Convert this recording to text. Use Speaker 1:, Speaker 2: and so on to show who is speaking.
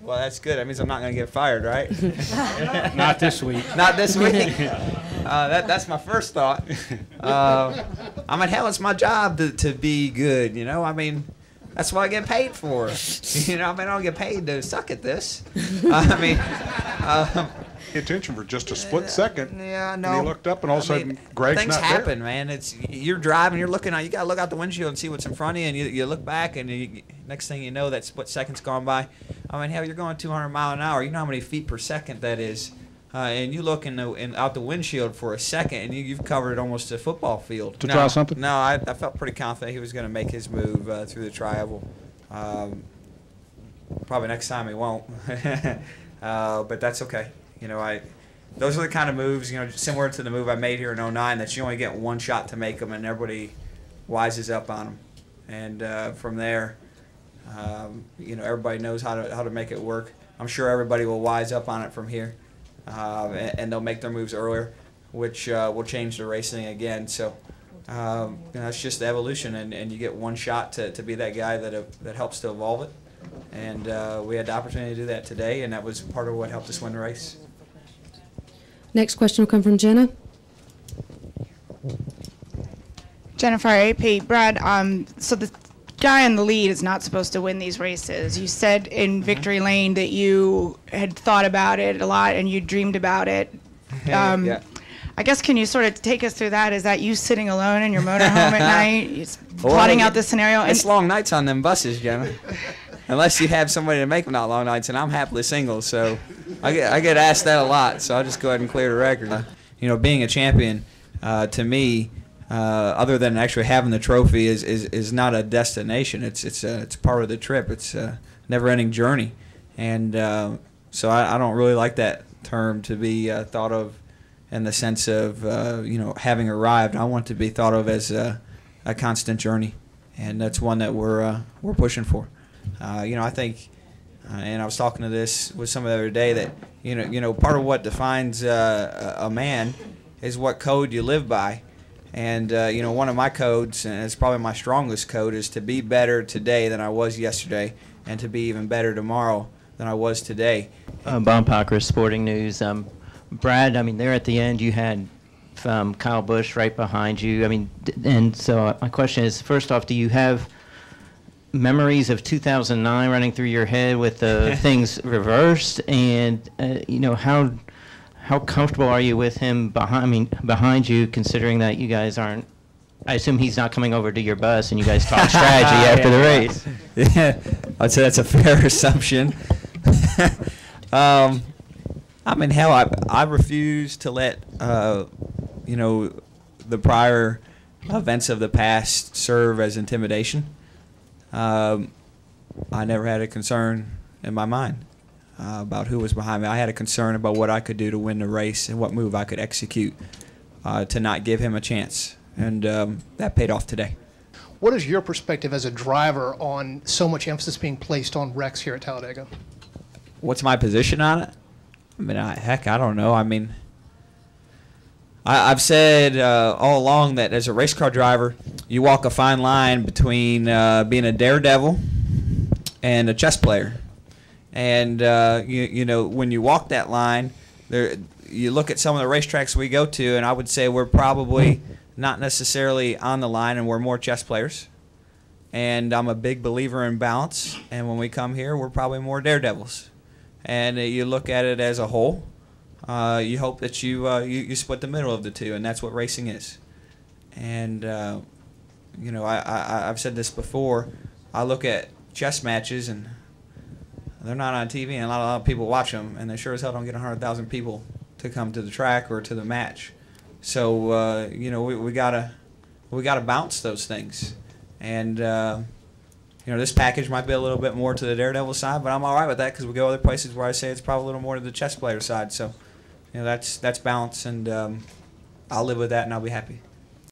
Speaker 1: Well, that's good. That means I'm not going to get fired, right?
Speaker 2: Not this week.
Speaker 1: Not this week. That's my first thought. I mean, hell, it's my job to be good, you know? I mean, that's what I get paid for. You know, I mean, I don't get paid to suck at this. I mean,
Speaker 3: attention for just a split second.
Speaker 1: Yeah, no.
Speaker 3: And he looked up, and all of a sudden, Greg's
Speaker 1: things
Speaker 3: not
Speaker 1: happen,
Speaker 3: there.
Speaker 1: man. You're driving, you're looking out. You gotta look out the windshield and see what's in front of you, and you look back, and next thing you know, that split second's gone by. I mean, hell, you're going 200 miles an hour. You know how many feet per second that is, and you look out the windshield for a second, and you've covered almost a football field.
Speaker 3: To try something?
Speaker 1: No, I felt pretty confident he was going to make his move through the tri-oval. Probably next time he won't, but that's okay. You know, those are the kind of moves, you know, similar to the move I made here in 09, that you only get one shot to make them, and everybody wises up on them. And from there, you know, everybody knows how to make it work. I'm sure everybody will wise up on it from here, and they'll make their moves earlier, which will change the racing again. So you know, it's just the evolution, and you get one shot to be that guy that helps to evolve it. And we had the opportunity to do that today, and that was part of what helped us win the race.
Speaker 4: Next question will come from Jenna.
Speaker 5: Jennifer, AP. Brad, so the guy in the lead is not supposed to win these races. You said in Victory Lane that you had thought about it a lot and you dreamed about it.
Speaker 1: Yeah.
Speaker 5: I guess, can you sort of take us through that? Is that you sitting alone in your motorhome at night, plotting out this scenario?
Speaker 1: It's long nights on them buses, Jenna. Unless you have somebody to make them not long nights, and I'm happily single, so I get asked that a lot. So I'll just go ahead and clear the record. You know, being a champion, to me, other than actually having the trophy, is not a destination. It's part of the trip. It's a never-ending journey, and so I don't really like that term to be thought of in the sense of you know, having arrived. I want it to be thought of as a constant journey, and that's one that we're pushing for. You know, I think, and I was talking to this with someone the other day, that you know, part of what defines a man is what code you live by. And you know, one of my codes, and it's probably my strongest code, is to be better today than I was yesterday, and to be even better tomorrow than I was today.
Speaker 6: Bob Parker, Sporting News. Brad, I mean, there at the end, you had Kyle Busch right behind you. I mean, and so my question is, first off, do you have memories of 2009 running through your head with the things reversed? And you know, how comfortable are you with him behind you, considering that you guys aren't? I assume he's not coming over to your bus and you guys talk strategy after the race.
Speaker 1: Yeah, I'd say that's a fair assumption. I mean, hell, I refuse to let you know, the prior events of the past serve as intimidation. I never had a concern in my mind about who was behind me. I had a concern about what I could do to win the race and what move I could execute to not give him a chance. And that paid off today.
Speaker 7: What is your perspective as a driver on so much emphasis being placed on wrecks here at Talladega?
Speaker 1: What's my position on it? I mean, heck, I don't know. I mean, I've said all along that as a race car driver, you walk a fine line between being a daredevil and a chess player. And, you know, when you walk that line, you look at some of the racetracks we go to, and I would say we're probably not necessarily on the line, and we're more chess players. And I'm a big believer in balance. And when we come here, we're probably more daredevils. And you look at it as a whole. You hope that you split the middle of the two, and that's what racing is. And you know, I've said this before. I look at chess matches, and they're not on TV, and a lot of people watch them, and they sure as hell don't get 100,000 people to come to the track or to the match. So you know, we gotta bounce those things, and you know, this package might be a little bit more to the daredevil side, but I'm all right with that because we go other places where I say it's probably a little more to the chess player side. So, you know, that's balance, and I'll live with that, and I'll be happy.